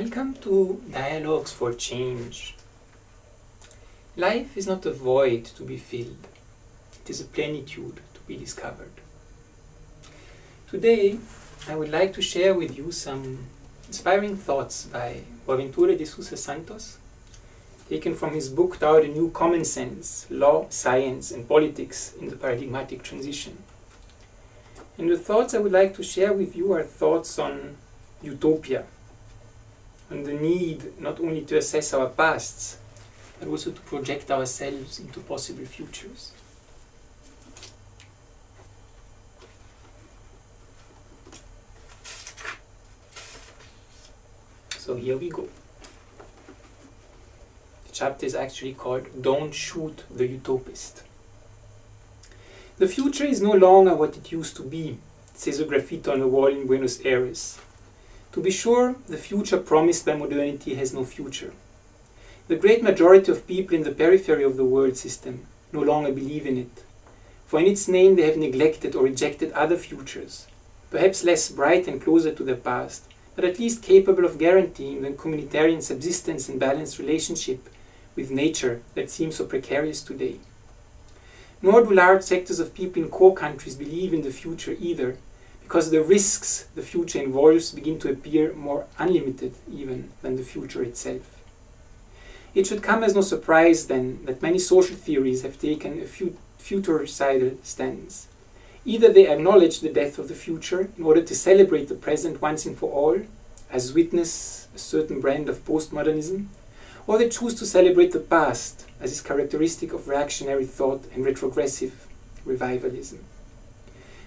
Welcome to Dialogues for Change. Life is not a void to be filled, it is a plenitude to be discovered. Today I would like to share with you some inspiring thoughts by Boaventura de Sousa Santos, taken from his book Tao the New Common Sense, Law, Science and Politics in the Paradigmatic Transition. And the thoughts I would like to share with you are thoughts on utopia, on the need not only to assess our pasts, but also to project ourselves into possible futures. So here we go. The chapter is actually called Don't Shoot the Utopist. The future is no longer what it used to be, says a graffiti on a wall in Buenos Aires. To be sure, the future promised by modernity has no future. The great majority of people in the periphery of the world system no longer believe in it, for in its name they have neglected or rejected other futures, perhaps less bright and closer to their past, but at least capable of guaranteeing the communitarian subsistence and balanced relationship with nature that seems so precarious today. Nor do large sectors of people in core countries believe in the future either, because the risks the future involves begin to appear more unlimited even than the future itself. It should come as no surprise then that many social theories have taken a futuricidal stance. Either they acknowledge the death of the future in order to celebrate the present once and for all, as witness a certain brand of postmodernism, or they choose to celebrate the past as is characteristic of reactionary thought and retrogressive revivalism.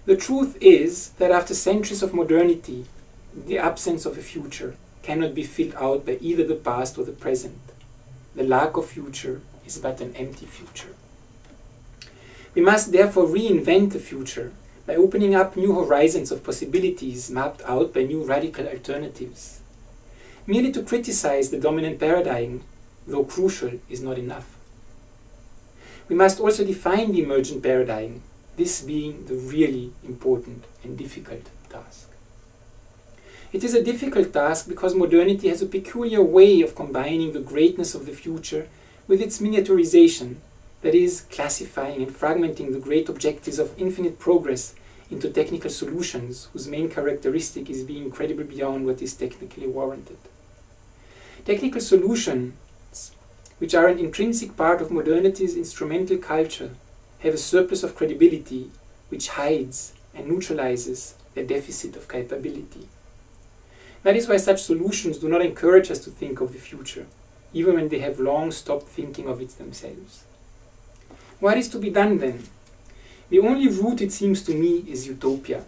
The truth is that after centuries of modernity, the absence of a future cannot be filled out by either the past or the present. The lack of future is but an empty future. We must therefore reinvent the future by opening up new horizons of possibilities mapped out by new radical alternatives. Merely to criticize the dominant paradigm, though crucial, is not enough. We must also define the emergent paradigm, this being the really important and difficult task. It is a difficult task because modernity has a peculiar way of combining the greatness of the future with its miniaturization, that is, classifying and fragmenting the great objectives of infinite progress into technical solutions whose main characteristic is being credible beyond what is technically warranted. Technical solutions, which are an intrinsic part of modernity's instrumental culture, have a surplus of credibility which hides and neutralizes their deficit of capability. That is why such solutions do not encourage us to think of the future, even when they have long stopped thinking of it themselves. What is to be done then? The only route, it seems to me, is utopia.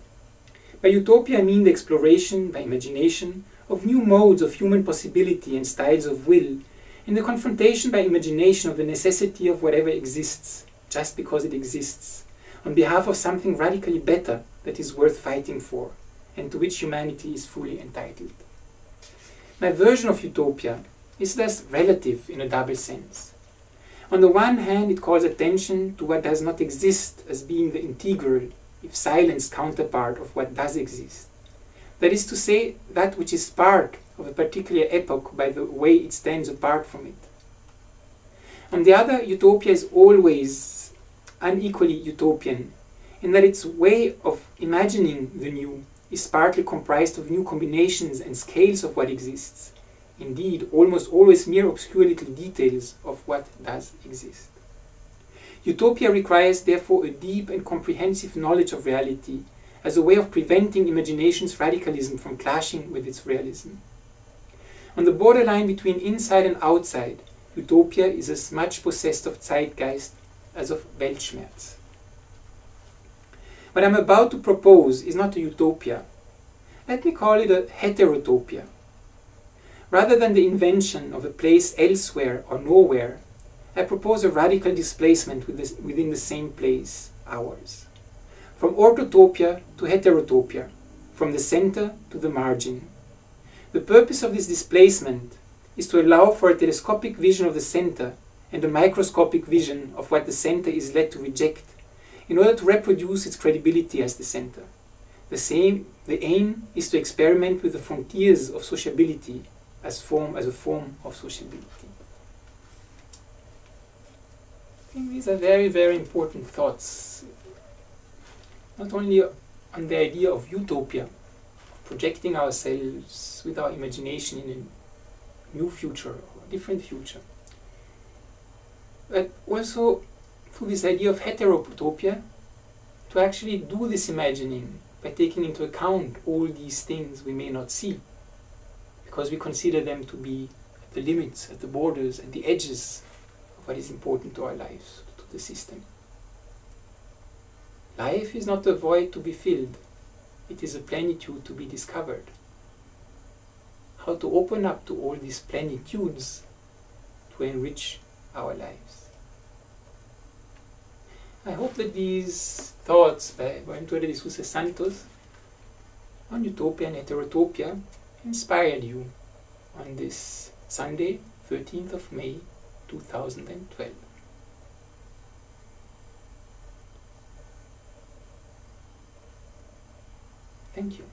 By utopia I mean the exploration, by imagination, of new modes of human possibility and styles of will, and the confrontation by imagination of the necessity of whatever exists, just because it exists, on behalf of something radically better that is worth fighting for, and to which humanity is fully entitled. My version of utopia is thus relative in a double sense. On the one hand, it calls attention to what does not exist as being the integral, if silenced, counterpart of what does exist. That is to say, that which is part of a particular epoch by the way it stands apart from it. On the other, utopia is always unequally utopian, in that its way of imagining the new is partly comprised of new combinations and scales of what exists, indeed almost always mere obscure little details of what does exist. Utopia requires therefore a deep and comprehensive knowledge of reality as a way of preventing imagination's radicalism from clashing with its realism. On the borderline between inside and outside, utopia is as much possessed of zeitgeist as of Weltschmerz. What I'm about to propose is not a utopia. Let me call it a heterotopia. Rather than the invention of a place elsewhere or nowhere, I propose a radical displacement within the same place, ours. From orthotopia to heterotopia, from the center to the margin. The purpose of this displacement is to allow for a telescopic vision of the center and a microscopic vision of what the center is led to reject, in order to reproduce its credibility as the center. The aim is to experiment with the frontiers of sociability as a form of sociability. I think these are very, very important thoughts, not only on the idea of utopia, of projecting ourselves with our imagination in a new future, or a different future, but also through this idea of heterotopia, to actually do this imagining by taking into account all these things we may not see, because we consider them to be at the limits, at the borders, at the edges of what is important to our lives, to the system. Life is not a void to be filled, it is a plenitude to be discovered. How to open up to all these plenitudes to enrich our lives. I hope that these thoughts by Boaventura de Sousa Santos on Utopia and Heterotopia inspired you on this Sunday, 13th of May, 2012. Thank you.